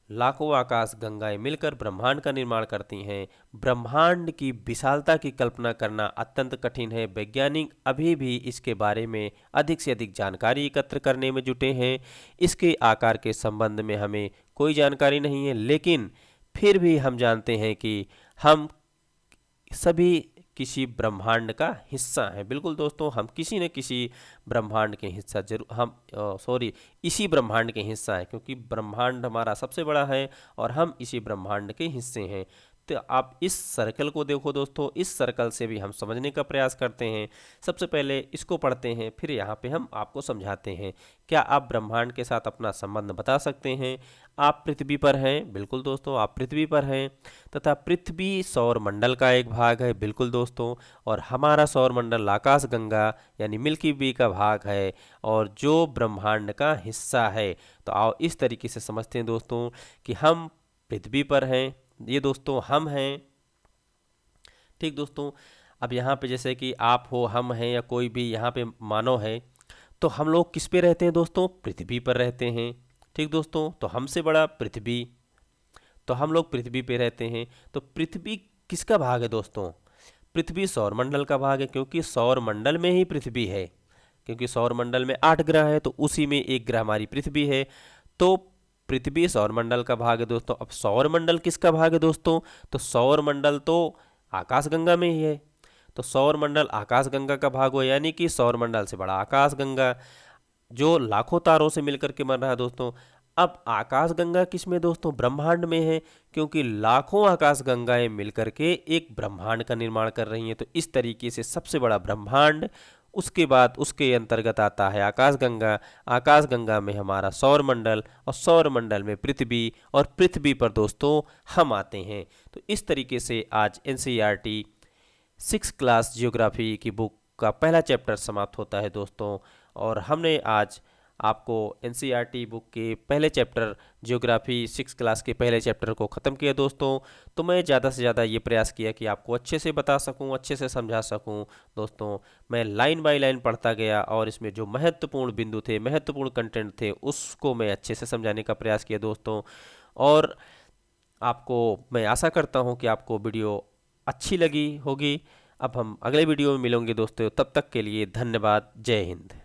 लाखों आकाश गंगाएं मिलकर ब्रह्मांड का निर्माण करती हैं। ब्रह्मांड की विशालता की कल्पना करना अत्यंत कठिन है। वैज्ञानिक अभी भी इसके बारे में अधिक से अधिक जानकारी एकत्र करने में जुटे हैं। इसके आकार के संबंध में हमें कोई जानकारी नहीं है, लेकिन फिर भी हम जानते हैं कि हम सभी किसी ब्रह्मांड का हिस्सा हैं। बिल्कुल दोस्तों, हम किसी न किसी ब्रह्मांड के हिस्सा इसी ब्रह्मांड के हिस्सा हैं, क्योंकि ब्रह्मांड हमारा सबसे बड़ा है और हम इसी ब्रह्मांड के हिस्से हैं। तो आप इस सर्कल को देखो दोस्तों, इस सर्कल से भी हम समझने का प्रयास करते हैं। सबसे पहले इसको पढ़ते हैं, फिर यहाँ पे हम आपको समझाते हैं। क्या आप ब्रह्मांड के साथ अपना संबंध बता सकते हैं? आप पृथ्वी पर हैं, बिल्कुल दोस्तों, आप पृथ्वी पर हैं, तथा पृथ्वी सौर मंडल का एक भाग है, बिल्कुल दोस्तों। और हमारा सौर मंडल आकाश गंगा यानी मिल्की वे का भाग है, और जो ब्रह्मांड का हिस्सा है। तो आओ इस तरीके से समझते हैं दोस्तों कि हम पृथ्वी पर हैं, ये दोस्तों हम हैं, ठीक दोस्तों। अब यहाँ पे जैसे कि आप हो, हम हैं, या कोई भी यहाँ पे मानव है, तो हम लोग किस पे रहते हैं दोस्तों? पृथ्वी पर रहते हैं, ठीक दोस्तों। तो हमसे बड़ा पृथ्वी, तो हम लोग पृथ्वी पे रहते हैं। तो पृथ्वी किसका भाग है दोस्तों? पृथ्वी सौरमंडल का भाग है, क्योंकि सौरमंडल में ही पृथ्वी है। क्योंकि सौरमंडल में 8 ग्रह है, तो उसी में एक ग्रह हमारी पृथ्वी है। तो पृथ्वी सौरमंडल का भाग है दोस्तों। अब सौरमंडल किसका भाग है दोस्तों? तो सौरमंडल तो आकाशगंगा में ही है। तो सौरमंडल आकाशगंगा का भाग हुआ, यानी कि सौरमंडल से बड़ा आकाशगंगा, जो लाखों तारों से मिलकर के बन रहा है दोस्तों। अब आकाशगंगा किस में दोस्तों? ब्रह्मांड में है, क्योंकि लाखों आकाशगंगाएं मिलकर के एक ब्रह्मांड का निर्माण कर रही हैं। तो इस तरीके से सबसे बड़ा ब्रह्मांड, उसके बाद उसके अंतर्गत आता है आकाशगंगा। आकाशगंगा में हमारा सौरमंडल, और सौरमंडल में पृथ्वी, और पृथ्वी पर दोस्तों हम आते हैं। तो इस तरीके से आज NCERT 6th क्लास जियोग्राफी की बुक का पहला चैप्टर समाप्त होता है दोस्तों। और हमने आज आपको NCERT बुक के पहले चैप्टर जियोग्राफी 6th क्लास के पहले चैप्टर को ख़त्म किया दोस्तों। तो मैं ज़्यादा से ज़्यादा ये प्रयास किया कि आपको अच्छे से बता सकूं, अच्छे से समझा सकूं दोस्तों। मैं लाइन बाय लाइन पढ़ता गया, और इसमें जो महत्वपूर्ण बिंदु थे, महत्वपूर्ण कंटेंट थे, उसको मैं अच्छे से समझाने का प्रयास किया दोस्तों। और आपको मैं आशा करता हूँ कि आपको वीडियो अच्छी लगी होगी। अब हम अगले वीडियो में मिलेंगे दोस्तों, तब तक के लिए धन्यवाद। जय हिंद।